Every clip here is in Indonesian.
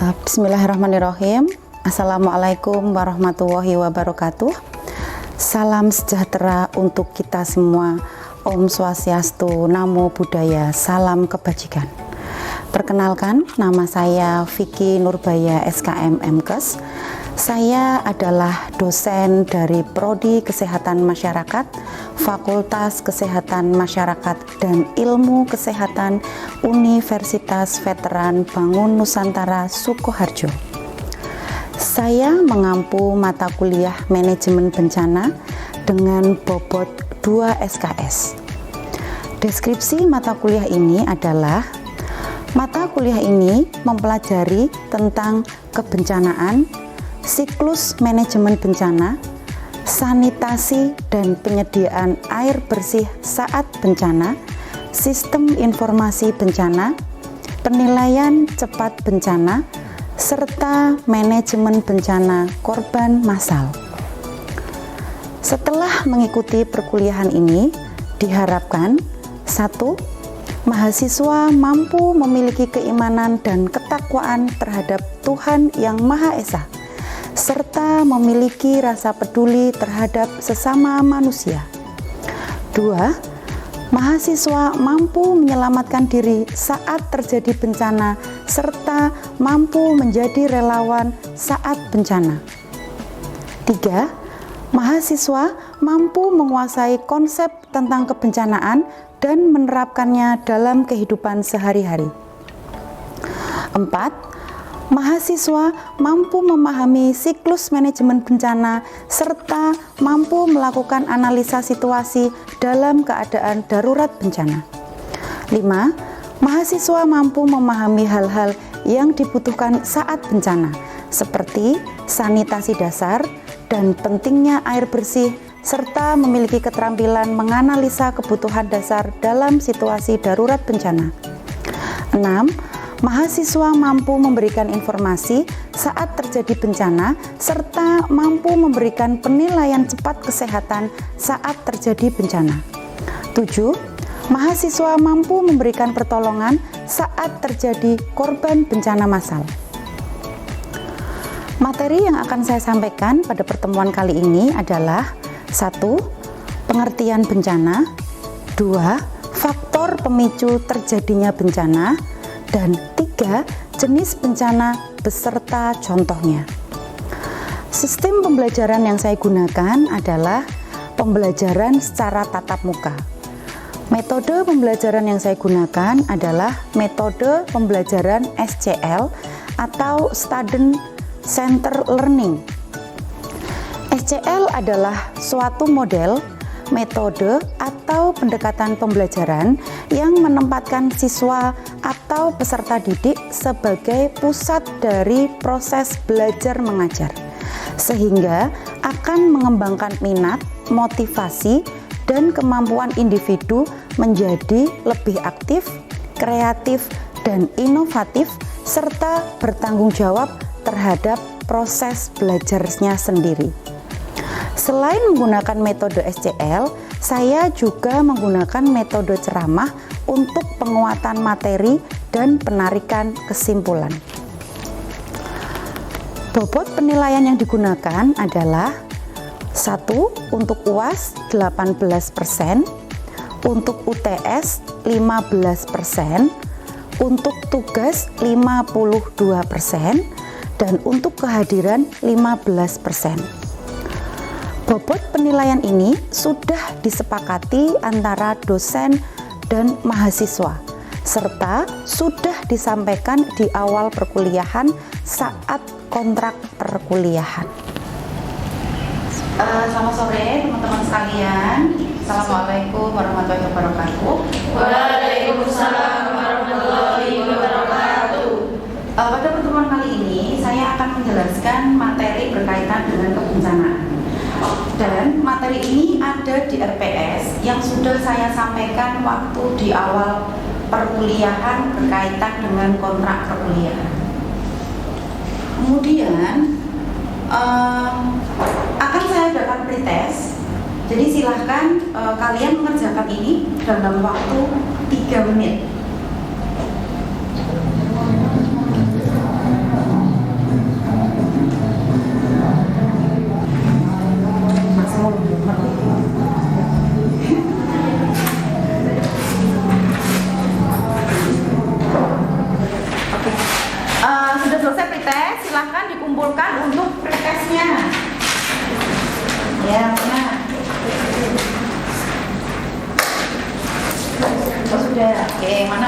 Bismillahirrahmanirrahim. Assalamualaikum warahmatullahi wabarakatuh. Salam sejahtera untuk kita semua. Om Swastiastu, Namo Buddhaya, salam kebajikan. Perkenalkan, nama saya Vicky Nurbaya SKM MKes. Saya adalah dosen dari Prodi Kesehatan Masyarakat, Fakultas Kesehatan Masyarakat dan Ilmu Kesehatan Universitas Veteran Bangun Nusantara Sukoharjo. Saya mengampu mata kuliah Manajemen Bencana dengan bobot 2 SKS. Deskripsi mata kuliah ini adalah mata kuliah ini mempelajari tentang kebencanaan, siklus manajemen bencana, sanitasi dan penyediaan air bersih saat bencana, sistem informasi bencana, penilaian cepat bencana, serta manajemen bencana korban massal. Setelah mengikuti perkuliahan ini, diharapkan 1. Mahasiswa mampu memiliki keimanan dan ketakwaan terhadap Tuhan Yang Maha Esa, serta memiliki rasa peduli terhadap sesama manusia. 2. Mahasiswa mampu menyelamatkan diri saat terjadi bencana, serta mampu menjadi relawan saat bencana. 3. Mahasiswa mampu menguasai konsep tentang kebencanaan dan menerapkannya dalam kehidupan sehari-hari. 4. Mahasiswa mampu memahami siklus manajemen bencana serta mampu melakukan analisa situasi dalam keadaan darurat bencana. 5. Mahasiswa mampu memahami hal-hal yang dibutuhkan saat bencana, seperti sanitasi dasar dan pentingnya air bersih, serta memiliki keterampilan menganalisa kebutuhan dasar dalam situasi darurat bencana. 6. Mahasiswa mampu memberikan informasi saat terjadi bencana, serta mampu memberikan penilaian cepat kesehatan saat terjadi bencana. 7. Mahasiswa mampu memberikan pertolongan saat terjadi korban bencana massal. Materi yang akan saya sampaikan pada pertemuan kali ini adalah 1. Pengertian bencana, 2. Faktor pemicu terjadinya bencana, dan 3. Jenis bencana beserta contohnya. Sistem pembelajaran yang saya gunakan adalah pembelajaran secara tatap muka. Metode pembelajaran yang saya gunakan adalah metode pembelajaran SCL atau Student Center Learning. SCL adalah suatu model, metode, atau pendekatan pembelajaran yang menempatkan siswa atau peserta didik sebagai pusat dari proses belajar mengajar, sehingga akan mengembangkan minat, motivasi, dan kemampuan individu menjadi lebih aktif, kreatif, dan inovatif, serta bertanggung jawab terhadap proses belajarnya sendiri. Selain menggunakan metode SCL, saya juga menggunakan metode ceramah untuk penguatan materi dan penarikan kesimpulan. Bobot penilaian yang digunakan adalah 1. Untuk UAS 18%, untuk UTS 15%, untuk tugas 52%, dan untuk kehadiran 15%. Bobot penilaian ini sudah disepakati antara dosen dan mahasiswa, serta sudah disampaikan di awal perkuliahan saat kontrak perkuliahan. Selamat sore teman-teman sekalian. Assalamualaikum warahmatullahi wabarakatuh. Waalaikumsalam warahmatullahi wabarakatuh. Pada pertemuan kali ini saya akan menjelaskan materi berkaitan dengan kebencanaan. Dan materi ini ada di RPS yang sudah saya sampaikan waktu di awal perkuliahan berkaitan dengan kontrak perkuliahan. Kemudian akan saya adakan pretest. Jadi silahkan kalian mengerjakan ini dalam waktu 3 menit.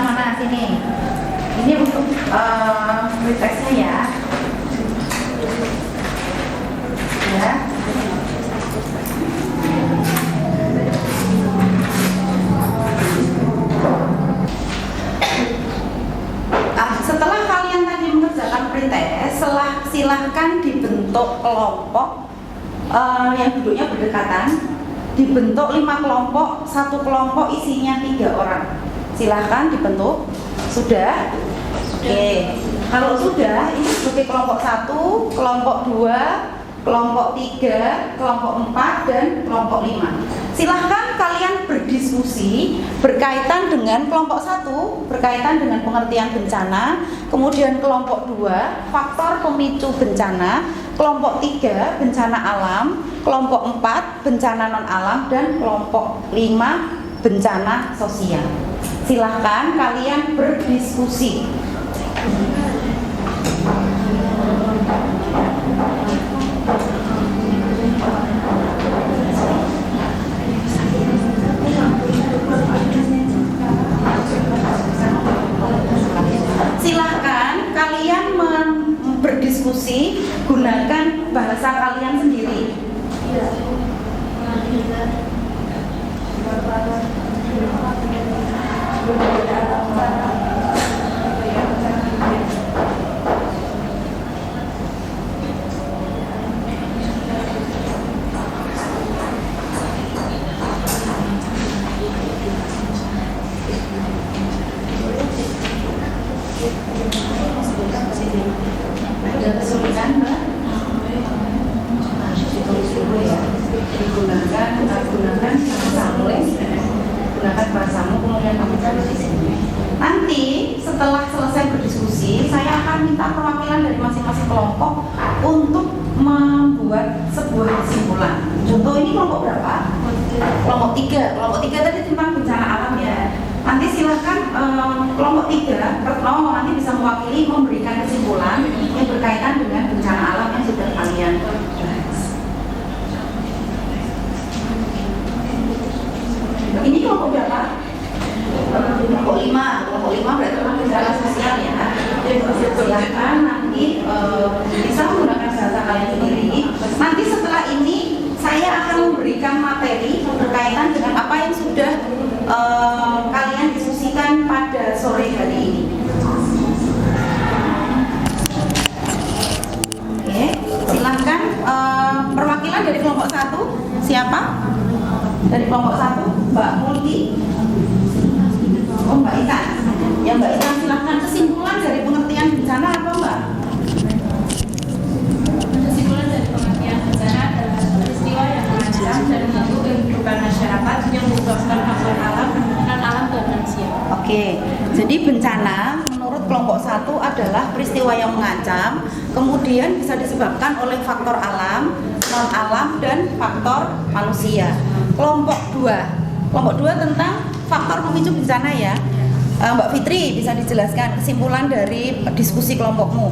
mana sini. Ini untuk pretextnya ya. Ya. Setelah kalian tadi mengerjakan pretest, silahkan dibentuk kelompok yang duduknya berdekatan. Dibentuk 5 kelompok, satu kelompok isinya 3 orang. Silahkan dibentuk. Sudah? Oke. Kalau sudah, ini sebagai kelompok 1, kelompok 2, kelompok 3, kelompok 4, dan kelompok 5. Silahkan kalian berdiskusi berkaitan dengan kelompok 1, berkaitan dengan pengertian bencana, kemudian kelompok 2, faktor pemicu bencana, kelompok 3, bencana alam, kelompok 4, bencana non-alam, dan kelompok 5, bencana sosial. Silahkan kalian berdiskusi. Silahkan kalian berdiskusi, gunakan bahasa kalian sendiri. Ada kesulitan, Mbak? Gunakan bahasamu, kemudian kamu cari di sini. Nanti setelah selesai berdiskusi, saya akan minta perwakilan dari masing-masing kelompok untuk membuat sebuah kesimpulan. Contoh ini kelompok berapa? Kelompok 3. Kelompok 3 tadi tentang bencana alam ya. Nanti silahkan kelompok 3, Retno nanti bisa mewakili memberikan kesimpulan yang berkaitan dengan bencana alam yang sudah kalian bahas. Ini kelompok berapa? Kelompok 5. Kelompok 5 berarti tentang bencana sosial ya. Silahkan nanti bisa menggunakan bahasa kalian sendiri. Nanti setelah ini saya akan memberikan materi berkaitan dengan apa yang sudah kalian diskusikan pada sore hari ini. Oke, silahkan perwakilan dari kelompok 1 siapa? Dari kelompok 1 Mbak Multi. Oh, Mbak Ikan. Ya Mbak Ikan, silahkan kesimpulan dari pengertian bencana apa Mbak? Kesimpulan dari pengertian bencana adalah peristiwa yang mengancam dan mengganggu kehidupan masyarakat yang menyebabkan faktor alam, non-alam dan manusia. Oke, jadi bencana menurut kelompok 1 adalah peristiwa yang mengancam, kemudian bisa disebabkan oleh faktor alam, non-alam, dan faktor manusia. Kelompok 2 tentang faktor pemicu bencana ya. Mbak Fitri bisa dijelaskan kesimpulan dari diskusi kelompokmu.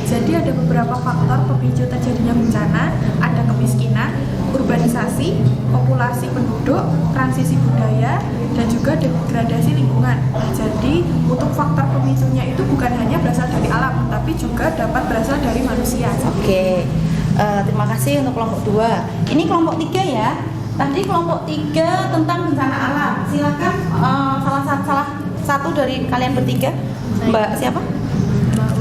Jadi ada beberapa faktor pemicu terjadinya bencana, ada kemiskinan, urbanisasi, populasi penduduk, transisi budaya, dan juga degradasi lingkungan. Jadi untuk faktor pemicunya itu bukan hanya berasal dari alam, tapi juga dapat berasal dari manusia. Oke, terima kasih untuk kelompok 2. Ini kelompok 3 ya. Tadi kelompok 3 tentang bencana alam. Silakan salah satu dari kalian bertiga. Mbak siapa?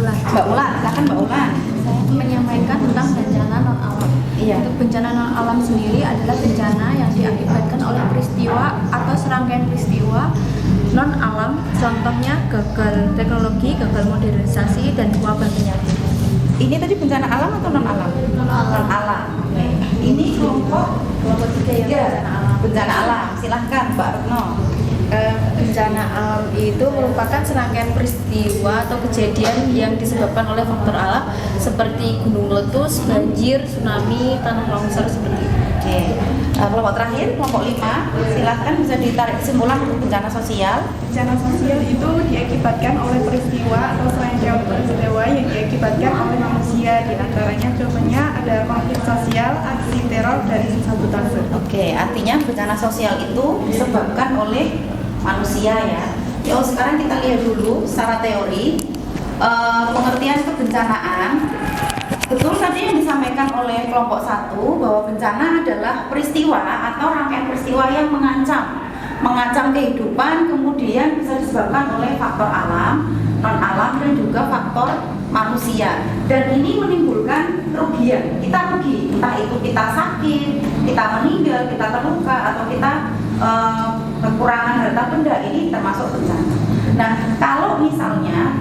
Mbak Ulan, silakan Mbak Ulan. Saya menyampaikan tentang bencana non alam. Iya. Untuk bencana non alam sendiri adalah bencana yang diakibatkan oleh peristiwa atau serangkaian peristiwa non alam, contohnya gagal teknologi, gagal modernisasi, dan wabah penyakit. Ini tadi bencana alam atau non alam? Non alam. Non alam. Ini kelompok 3 ya, bencana alam. bencana alam. Silahkan Mbak Retno. Bencana alam itu merupakan serangkaian peristiwa atau kejadian yang disebabkan oleh faktor alam seperti gunung meletus, banjir, tsunami, tanah longsor seperti itu. Oke. Kelompok terakhir, kelompok 5. Silahkan bisa ditarik kesimpulan untuk bencana sosial. Bencana sosial itu diakibatkan oleh peristiwa atau serangkaian peristiwa yang diakibatkan oleh manusia. Di antaranya contohnya ada konflik sosial, aksi teror, dan sabotase. Oke, artinya bencana sosial itu disebabkan oleh manusia ya. Sekarang kita lihat dulu secara teori pengertian kebencanaan. Betul tadi yang disampaikan oleh kelompok 1 bahwa bencana adalah peristiwa atau rangkaian peristiwa yang mengancam kehidupan, kemudian bisa disebabkan oleh faktor alam, non alam, dan juga faktor manusia. Dan ini menimbulkan kerugian. Kita rugi, entah itu kita sakit, kita meninggal, kita terluka, atau kita kekurangan harta benda, ini termasuk bencana. Nah, kalau misalnya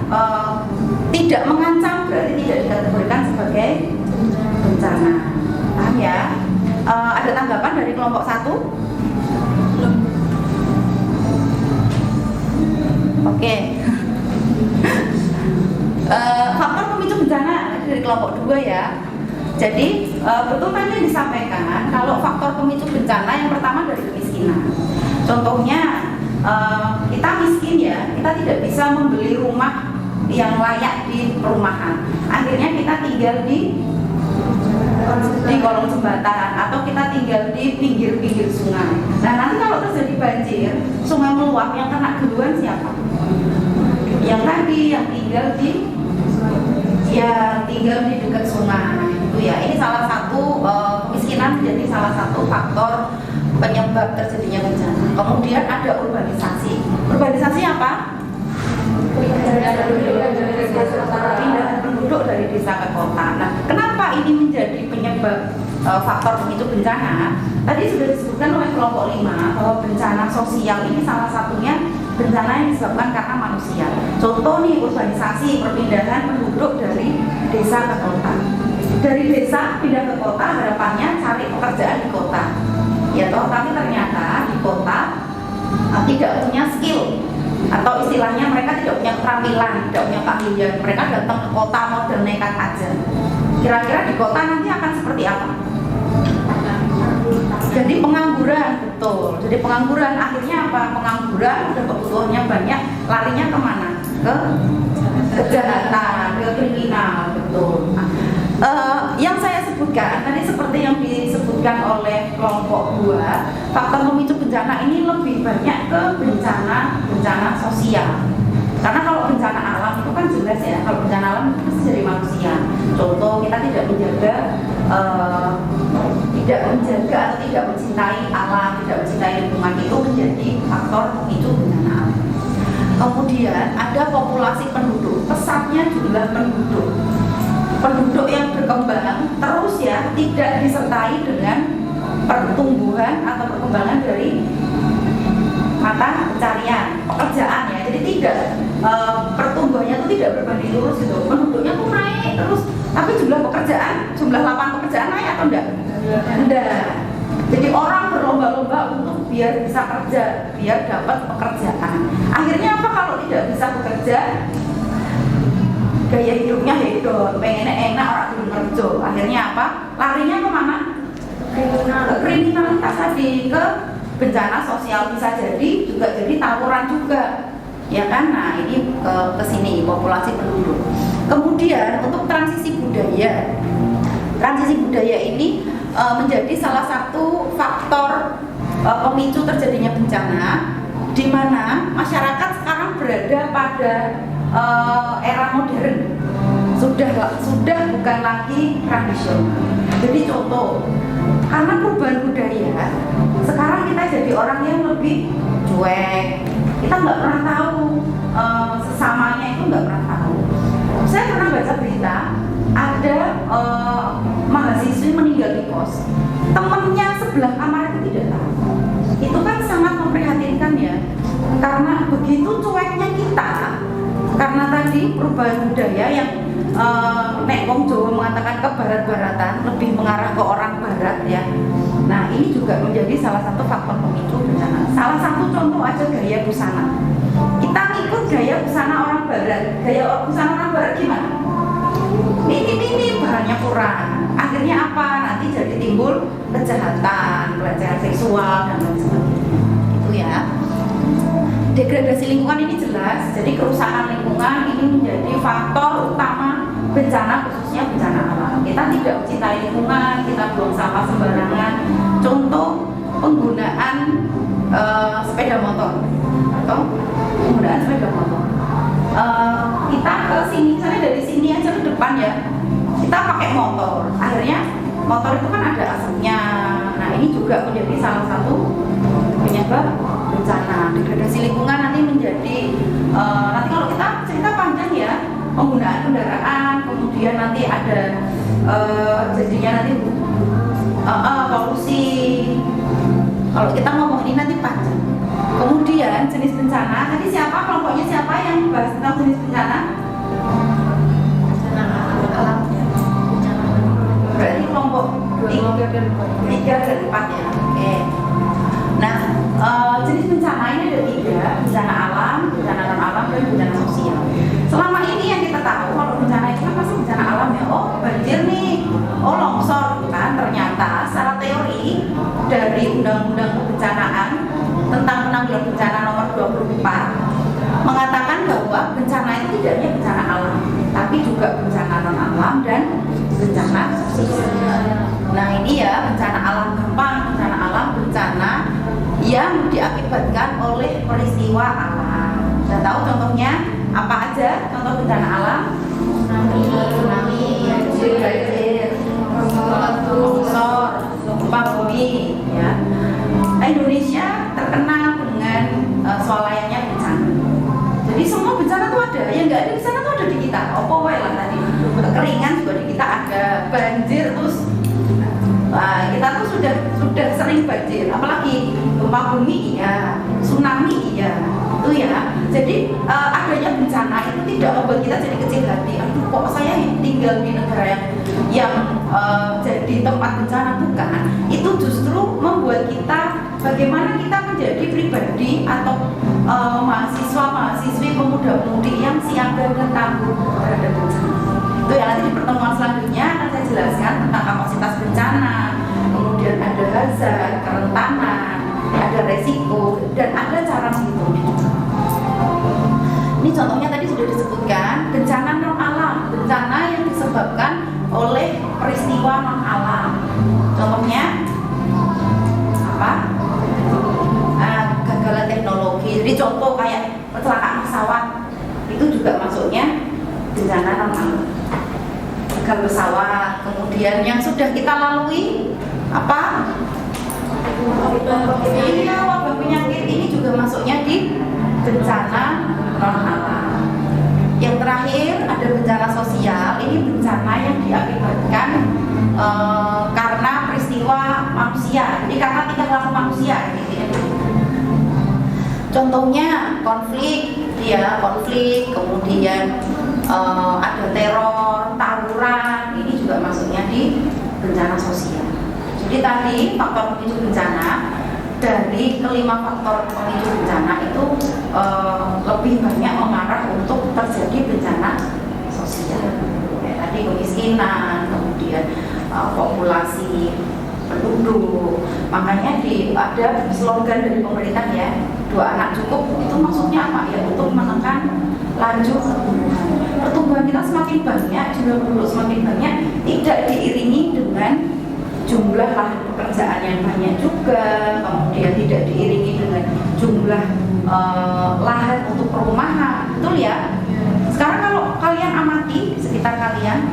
tidak mengancam berarti tidak dikategorikan sebagai bencana. Paham ya? Ada tanggapan dari kelompok 1? Oke. Faktor pemicu bencana dari kelompok 2 ya. Jadi betul tadi yang disampaikan kalau faktor pemicu bencana yang pertama dari kemiskinan. Contohnya kita miskin ya, kita tidak bisa membeli rumah yang layak di perumahan. Akhirnya kita tinggal di kolong jembatan atau kita tinggal di pinggir-pinggir sungai. Nah, nanti kalau terjadi banjir, sungai meluap, yang kena duluan siapa? Yang tadi yang tinggal di dekat sungai itu ya. Ini salah satu kemiskinan menjadi salah satu faktor penyebab terjadinya bencana. Kemudian ada urbanisasi. Urbanisasi apa? Pindahan penduduk dari desa ke kota. Nah, kenapa ini menjadi penyebab faktor pemicu bencana? Tadi sudah disebutkan oleh kelompok 5 bahwa bencana sosial ini salah satunya bencana yang disebabkan karena manusia. Contoh nih, urbanisasi, perpindahan penduduk dari desa ke kota. Dari desa pindah ke kota, harapannya cari pekerjaan di kota. Ya toh, tapi ternyata di kota tidak punya skill, atau istilahnya mereka tidak punya keterampilan, tidak punya keahlian. Mereka datang ke kota modal nekat aja. Kira-kira di kota nanti akan seperti apa? Jadi pengangguran, betul. Jadi pengangguran, akhirnya apa? Pengangguran, udah kebutuhannya banyak, larinya kemana? Ke kejahatan, ke kriminal, betul. Yang saya sebutkan tadi seperti yang disebutkan oleh kelompok 2, faktor pemicu bencana ini lebih banyak ke bencana sosial. Karena kalau bencana alam itu kan jelas ya, kalau bencana alam itu pasti dari manusia. Contoh, kita tidak menjaga atau tidak mencintai alam, tidak mencintai lingkungan, itu menjadi faktor pemicu bencana alam. Kemudian ada populasi penduduk, pesatnya jumlah penduduk yang berkembang terus ya, tidak disertai dengan pertumbuhan atau perkembangan dari mata pencarian, pekerjaan ya. Jadi tidak pertumbuhannya itu tidak berbanding lurus gitu. Penduduknya tuh naik terus, tapi jumlah lapangan pekerjaan naik atau enggak? Enggak. Jadi orang berlomba-lomba untuk biar bisa kerja, biar dapat pekerjaan. Akhirnya apa kalau tidak bisa bekerja? Gaya hidupnya hedon, pengennya enak, orang belum kerja. Akhirnya apa? Larinya kemana? Kriminalitas tadi, ke bencana sosial, bisa jadi juga jadi tawuran juga, ya kan? Nah, ini ke sini populasi penduduk. Kemudian untuk transisi budaya ini menjadi salah satu faktor pemicu terjadinya bencana, di mana masyarakat sekarang berada pada era modern, sudah bukan lagi tradisional. Jadi contoh, karena perubahan budaya, sekarang kita jadi orang yang lebih cuek. Kita nggak pernah tahu sesamanya, itu nggak pernah tahu. Saya pernah baca berita ada mahasiswi meninggal di kos, temennya sebelah kamar itu tidak tahu. Itu kan sangat memprihatinkan ya, karena begitu cueknya kita. Karena tadi perubahan budaya yang Nek Wong Jawa mengatakan ke barat-baratan, lebih mengarah ke orang barat ya. Nah, ini juga menjadi salah satu faktor pemicu bencana. Salah satu contoh aja gaya busana. Kita ngikut gaya busana orang barat. Gaya busana orang barat gimana? Ini bahannya kurang. Akhirnya apa? Nanti jadi timbul kejahatan, pelecehan seksual dan lain sebagainya. Itu ya. Degradasi lingkungan ini jelas, jadi kerusakan lingkungan ini menjadi faktor utama bencana, khususnya bencana alam. Kita tidak mencintai lingkungan, kita buang sampah sembarangan. Contoh, penggunaan sepeda motor. contoh penggunaan sepeda motor. Kita ke sini, misalnya dari sini aja ke depan ya, kita pakai motor. Akhirnya motor itu kan ada asapnya. Nah ini juga menjadi salah satu penyebab bencana. Degradasi lingkungan nanti menjadi nanti kalau kita cerita panjang ya, penggunaan kendaraan, kemudian nanti ada jadinya nanti polusi. Kalau kita ngomong ini nanti panjang. Kemudian jenis bencana, tadi siapa kelompoknya, siapa yang bahas tentang jenis bencana? Berarti kelompok 3 dan 4 ya. Oke. Nah, jenis bencana ini ada 3, bencana alam, bencana non alam, dan bencana sosial. Selama ini yang kita tahu kalau bencana itu kan pasti bencana alam ya. Oh banjir nih, oh longsor kan. Ternyata secara teori dari Undang-Undang Kebencanaan tentang penanggulangan bencana nomor 24 mengatakan bahwa bencana itu tidak hanya bencana alam, tapi juga bencana non alam dan bencana sosial. Nah ini ya bencana alam gampang, bencana alam bencana yang diakibatkan oleh peristiwa alam. Sudah tahu contohnya apa aja? Contoh bencana alam? Tsunami, banjir, longsor, gempa bumi. Ya. Indonesia terkenal dengan swalayannya bencana. Jadi semua bencana itu ada, yang nggak ada bencana itu ada di kita. Apa wae lah tadi. Kekeringan juga di kita ada, banjir terus. Kita tuh sudah sering banjir, apalagi gempa bumi iya, tsunami iya, itu ya. Jadi adanya bencana itu tidak membuat kita jadi kecil hati. Aduh kok saya tinggal di negara yang jadi tempat bencana, bukan. Itu justru membuat kita bagaimana kita menjadi pribadi atau mahasiswa-mahasiswi, pemuda-pemudi yang siaga dan tangguh terhadap bencana. Itu ya, nanti di pertemuan selanjutnya akan saya jelaskan tentang kapasitas bencana, kemudian ada hazard, kerentanan, ada resiko, dan ada cara menghitungnya. Ini contohnya tadi sudah disebutkan, bencana non alam, bencana yang disebabkan oleh peristiwa non alam. Contohnya apa? Gagalan teknologi. Jadi contoh kayak kecelakaan pesawat itu juga masuknya bencana non alam. Gagal pesawat, kemudian yang sudah kita lalui apa? Iya, wabah penyakit ini juga masuknya di bencana non alam. Yang terakhir ada bencana sosial. Ini bencana yang diakibatkan karena peristiwa manusia. Jadi karena tingkah laku manusia gitu ya. Contohnya konflik, kemudian ada teror, tawuran, ini juga masuknya di bencana sosial. Jadi tadi faktor pemicu bencana, dari kelima faktor pemicu bencana itu lebih banyak mengarah untuk terjadi bencana sosial. Kayak tadi kemiskinan, kemudian populasi penduduk. Makanya ada slogan dari pemerintah ya, 2 anak cukup. Itu maksudnya apa ya? Untuk menekan laju pertumbuhan kita semakin banyak, jumlah penduduk semakin banyak, tidak diiringi dengan jumlah lahan pekerjaan yang banyak juga, kemudian tidak diiringi dengan jumlah lahan untuk perumahan. Betul ya? Sekarang kalau kalian amati sekitar kalian,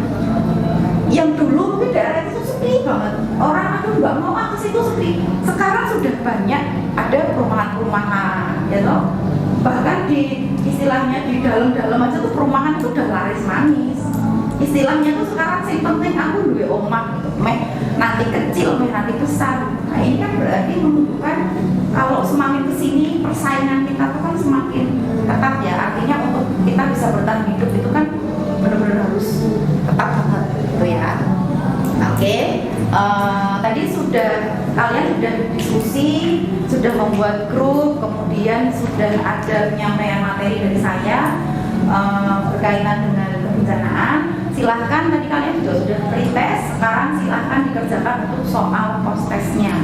yang dulu mungkin daerah itu sepi banget, orang aduh nggak mau ke situ sepi. Sekarang sudah banyak ada perumahan-perumahan, ya toh. Bahkan di istilahnya di dalam-dalam aja tuh perumahan itu udah laris manis. Istilahnya tuh sekarang sih penting aku duwe omah gitu, nanti kecil, nanti besar. Nah ini kan berarti menunjukkan kalau semakin kesini persaingan kita tuh kan semakin ketat ya. Artinya untuk kita bisa bertahan hidup itu kan benar-benar harus ketat banget gitu ya. Oke, tadi kalian sudah diskusi, sudah membuat grup, kemudian sudah ada penyampaian materi dari saya berkaitan dengan kebencanaan. Silahkan, tadi kalian juga sudah pretest, sekarang silahkan dikerjakan untuk soal post-testnya.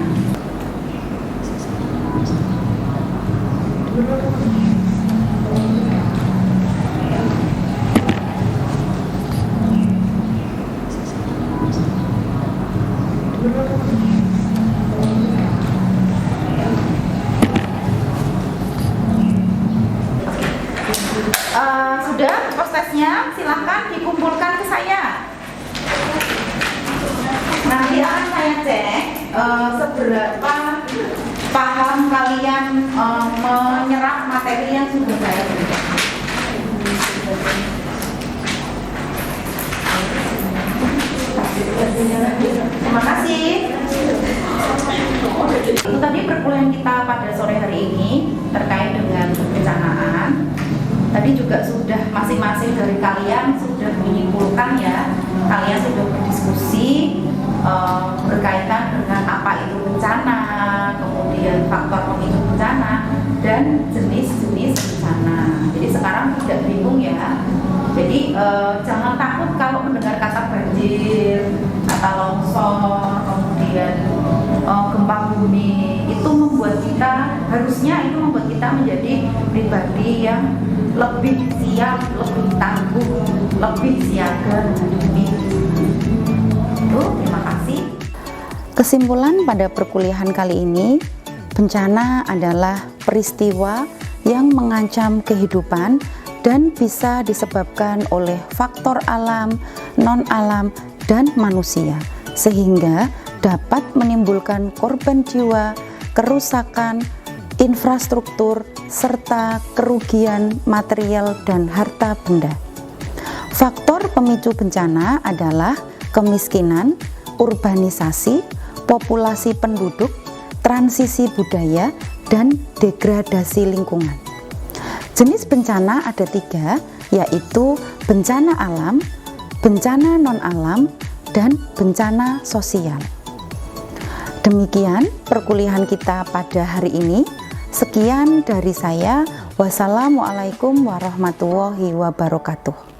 Sudah postesnya, silahkan dikumpulkan ke saya. Nanti akan saya cek seberapa paham kalian menyerap materi yang sudah saya berikan. Terima kasih. Itu tadi perkuliahan kita pada sore hari ini terkait dengan perencanaan. Tadi juga sudah masing-masing dari kalian sudah menyimpulkan ya, kalian sudah berdiskusi berkaitan dengan apa itu bencana, kemudian faktor pemicu bencana dan jenis-jenis bencana. Jadi sekarang tidak bingung ya. Jadi jangan takut kalau mendengar kata banjir, kata longsor, kemudian gempa bumi. Itu membuat kita, harusnya itu membuat kita menjadi pribadi yang lebih siap, lebih tangguh, lebih siaga menghadapi. Terima kasih. Kesimpulan pada perkuliahan kali ini, bencana adalah peristiwa yang mengancam kehidupan dan bisa disebabkan oleh faktor alam, non-alam, dan manusia, sehingga dapat menimbulkan korban jiwa, kerusakan, infrastruktur, serta kerugian material dan harta benda. Faktor pemicu bencana adalah kemiskinan, urbanisasi, populasi penduduk, transisi budaya, dan degradasi lingkungan. Jenis bencana ada 3, yaitu bencana alam, bencana non-alam, dan bencana sosial. Demikian perkuliahan kita pada hari ini. Sekian dari saya. Wassalamualaikum warahmatullahi wabarakatuh.